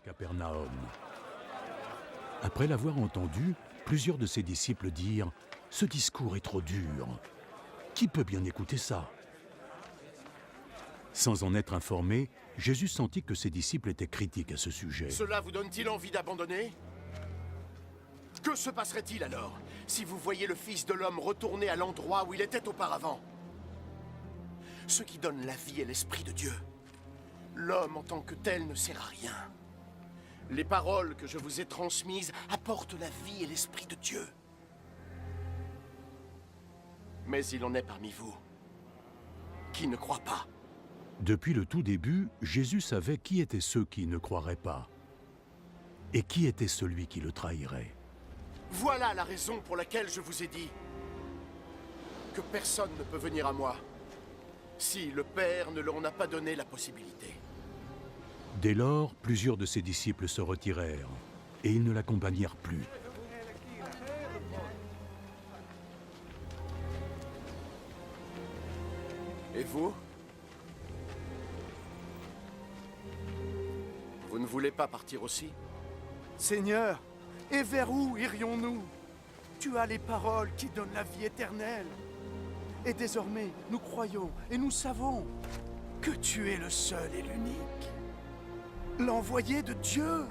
Capernaum. Après l'avoir entendu, plusieurs de ses disciples dirent « Ce discours est trop dur. Qui peut bien écouter ça ?» Sans en être informé, Jésus sentit que ses disciples étaient critiques à ce sujet. Cela vous donne-t-il envie d'abandonner? Que se passerait-il alors, si vous voyez le Fils de l'homme retourner à l'endroit où il était auparavant? Ce qui donne la vie est l'Esprit de Dieu. L'homme en tant que tel ne sert à rien. Les paroles que je vous ai transmises apportent la vie et l'Esprit de Dieu. Mais il en est parmi vous qui ne croient pas. Depuis le tout début, Jésus savait qui étaient ceux qui ne croiraient pas et qui était celui qui le trahirait. Voilà la raison pour laquelle je vous ai dit que personne ne peut venir à moi si le Père ne leur en a pas donné la possibilité. Dès lors, plusieurs de ses disciples se retirèrent et ils ne l'accompagnèrent plus. Et vous? Vous ne voulez pas partir aussi? Seigneur, et vers où irions-nous? Tu as les paroles qui donnent la vie éternelle. Et désormais, nous croyons et nous savons que tu es le seul et l'unique, l'envoyé de Dieu.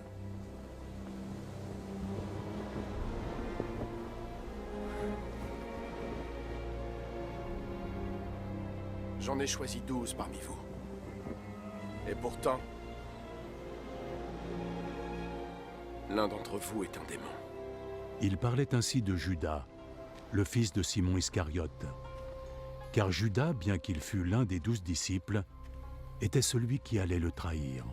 J'en ai choisi 12 parmi vous. Et pourtant, l'un d'entre vous est un démon. Il parlait ainsi de Judas, le fils de Simon Iscariote. Car Judas, bien qu'il fût l'un des 12 disciples, était celui qui allait le trahir.